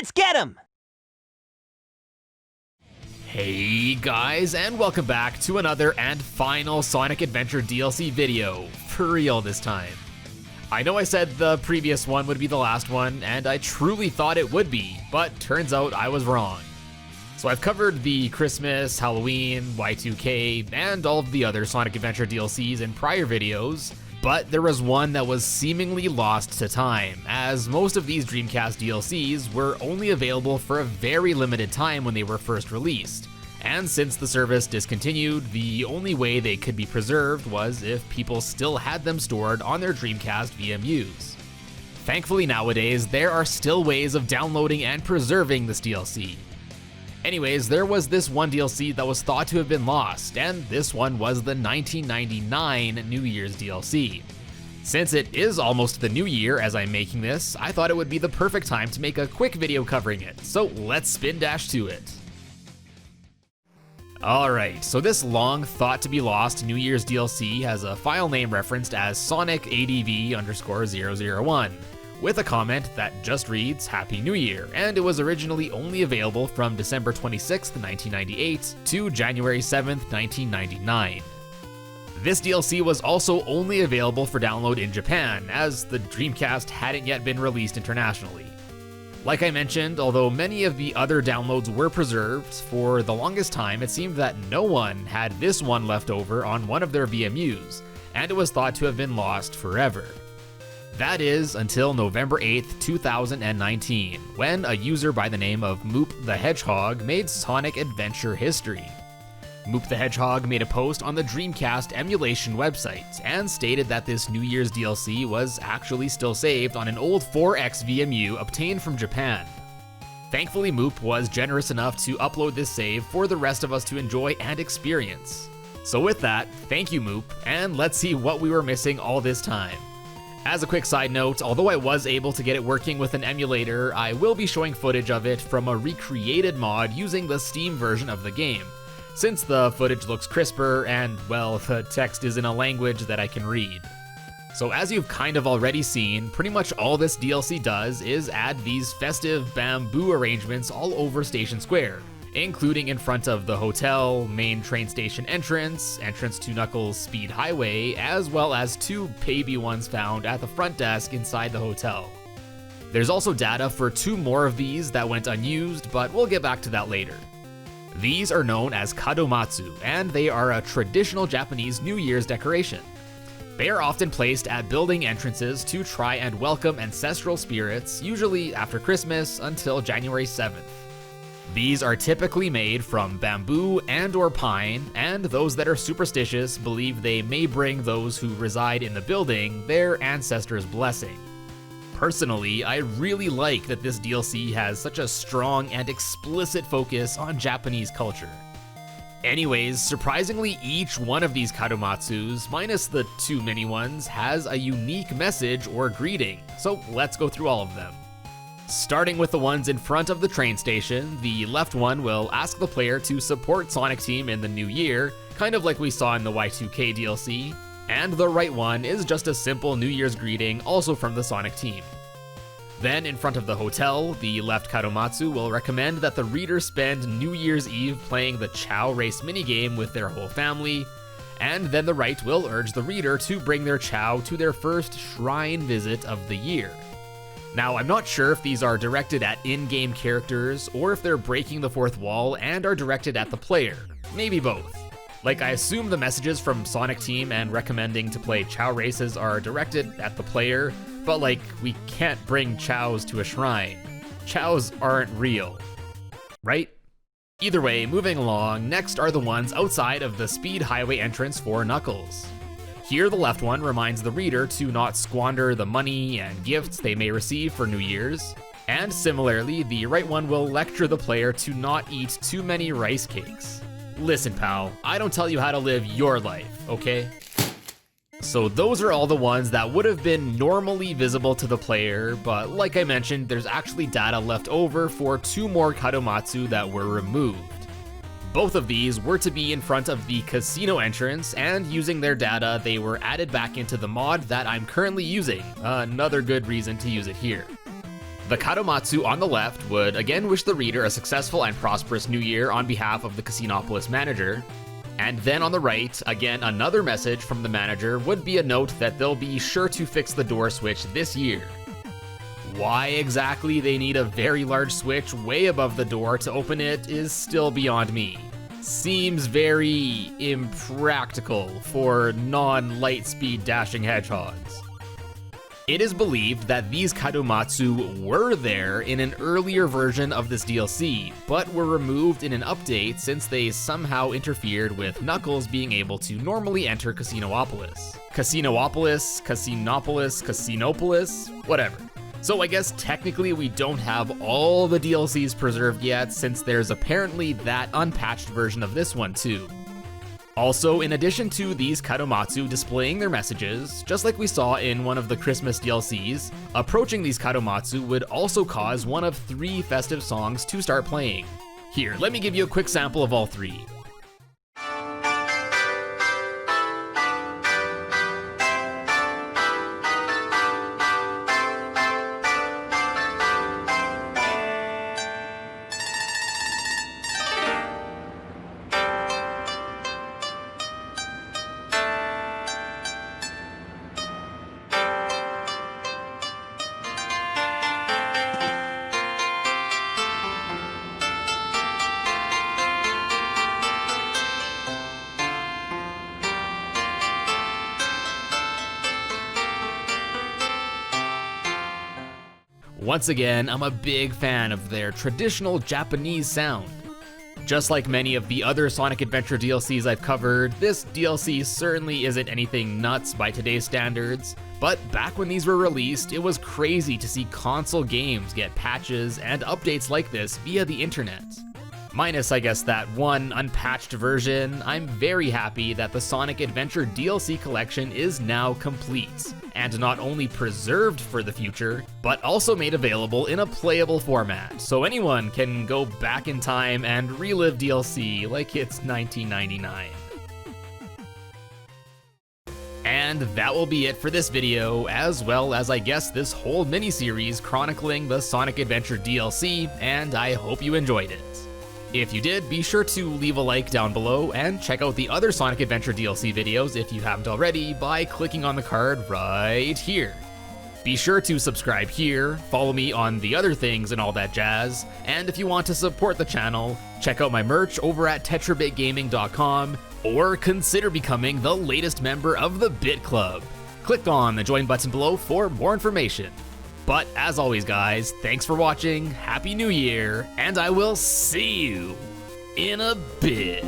Let's get him! Hey guys, and welcome back to another and final Sonic Adventure DLC video, for real this time. I know I said the previous one would be the last one, and I truly thought it would be, but turns out I was wrong. So I've covered the Christmas, Halloween, Y2K, and all of the other Sonic Adventure DLCs in prior videos, but there was one that was seemingly lost to time, as most of these Dreamcast DLCs were only available for a very limited time when they were first released. And since the service discontinued, the only way they could be preserved was if people still had them stored on their Dreamcast VMUs. Thankfully nowadays, there are still ways of downloading and preserving this DLC. Anyways, there was this one DLC that was thought to have been lost, and this one was the 1999 New Year's DLC. Since it is almost the new year as I'm making this, I thought it would be the perfect time to make a quick video covering it, so let's spin dash to it. Alright, so this long thought to be lost New Year's DLC has a file name referenced as SonicADV_001. With a comment that just reads Happy New Year, and it was originally only available from December 26th, 1998 to January 7th, 1999. This DLC was also only available for download in Japan, as the Dreamcast hadn't yet been released internationally. Like I mentioned, although many of the other downloads were preserved, for the longest time it seemed that no one had this one left over on one of their VMUs, and it was thought to have been lost forever. That is until November 8th, 2019, when a user by the name of Moop the Hedgehog made Sonic Adventure history. Moop the Hedgehog made a post on the Dreamcast emulation website and stated that this New Year's DLC was actually still saved on an old 4X VMU obtained from Japan. Thankfully, Moop was generous enough to upload this save for the rest of us to enjoy and experience. So with that, thank you Moop, and let's see what we were missing all this time. As a quick side note, although I was able to get it working with an emulator, I will be showing footage of it from a recreated mod using the Steam version of the game, since the footage looks crisper and, well, the text is in a language that I can read. So as you've kind of already seen, pretty much all this DLC does is add these festive bamboo arrangements all over Station Square, including in front of the hotel, main train station entrance to Knuckles Speed Highway, as well as two baby ones found at the front desk inside the hotel. There's also data for two more of these that went unused, but we'll get back to that later. These are known as Kadomatsu, and they are a traditional Japanese New Year's decoration. They are often placed at building entrances to try and welcome ancestral spirits, usually after Christmas until January 7th. These are typically made from bamboo and/or pine, and those that are superstitious believe they may bring those who reside in the building their ancestors' blessing. Personally, I really like that this DLC has such a strong and explicit focus on Japanese culture. Anyways, surprisingly, each one of these Kadomatsus, minus the two mini ones, has a unique message or greeting, so let's go through all of them. Starting with the ones in front of the train station, the left one will ask the player to support Sonic Team in the new year, kind of like we saw in the Y2K DLC, and the right one is just a simple New Year's greeting, also from the Sonic Team. Then in front of the hotel, the left Kadomatsu will recommend that the reader spend New Year's Eve playing the Chow Race minigame with their whole family, and then the right will urge the reader to bring their Chow to their first shrine visit of the year. Now, I'm not sure if these are directed at in-game characters or if they're breaking the fourth wall and are directed at the player. Maybe both. Like, I assume the messages from Sonic Team and recommending to play Chow races are directed at the player, but like, we can't bring Chows to a shrine. Chows aren't real. Right? Either way, moving along, next are the ones outside of the Speed Highway entrance for Knuckles. Here, the left one reminds the reader to not squander the money and gifts they may receive for New Year's, and similarly, the right one will lecture the player to not eat too many rice cakes. Listen, pal, I don't tell you how to live your life, okay? So those are all the ones that would have been normally visible to the player, but like I mentioned, there's actually data left over for two more Kadomatsu that were removed. Both of these were to be in front of the casino entrance, and using their data, they were added back into the mod that I'm currently using. Another good reason to use it here. The Kadomatsu on the left would again wish the reader a successful and prosperous new year on behalf of the Casinopolis manager. And then on the right, again another message from the manager would be a note that they'll be sure to fix the door switch this year. Why exactly they need a very large switch way above the door to open it is still beyond me. Seems very impractical for non-light-speed dashing hedgehogs. It is believed that these Kadomatsu were there in an earlier version of this DLC, but were removed in an update since they somehow interfered with Knuckles being able to normally enter Casinopolis. Casinopolis, whatever. So I guess technically we don't have all the DLCs preserved yet, since there's apparently that unpatched version of this one too. Also, in addition to these Kadomatsu displaying their messages, just like we saw in one of the Christmas DLCs, approaching these Kadomatsu would also cause one of 3 festive songs to start playing. Here, let me give you a quick sample of all 3. Once again, I'm a big fan of their traditional Japanese sound. Just like many of the other Sonic Adventure DLCs I've covered, this DLC certainly isn't anything nuts by today's standards, but back when these were released, it was crazy to see console games get patches and updates like this via the internet. Minus, I guess, that one unpatched version, I'm very happy that the Sonic Adventure DLC collection is now complete, and not only preserved for the future, but also made available in a playable format, so anyone can go back in time and relive DLC like it's 1999. And that will be it for this video, as well as I guess this whole mini-series chronicling the Sonic Adventure DLC, and I hope you enjoyed it. If you did, be sure to leave a like down below and check out the other Sonic Adventure DLC videos if you haven't already by clicking on the card right here. Be sure to subscribe here, follow me on the other things and all that jazz, and if you want to support the channel, check out my merch over at TetraBitGaming.com, or consider becoming the latest member of the Bit Club. Click on the join button below for more information. But as always guys, thanks for watching, Happy New Year, and I will see you in a bit.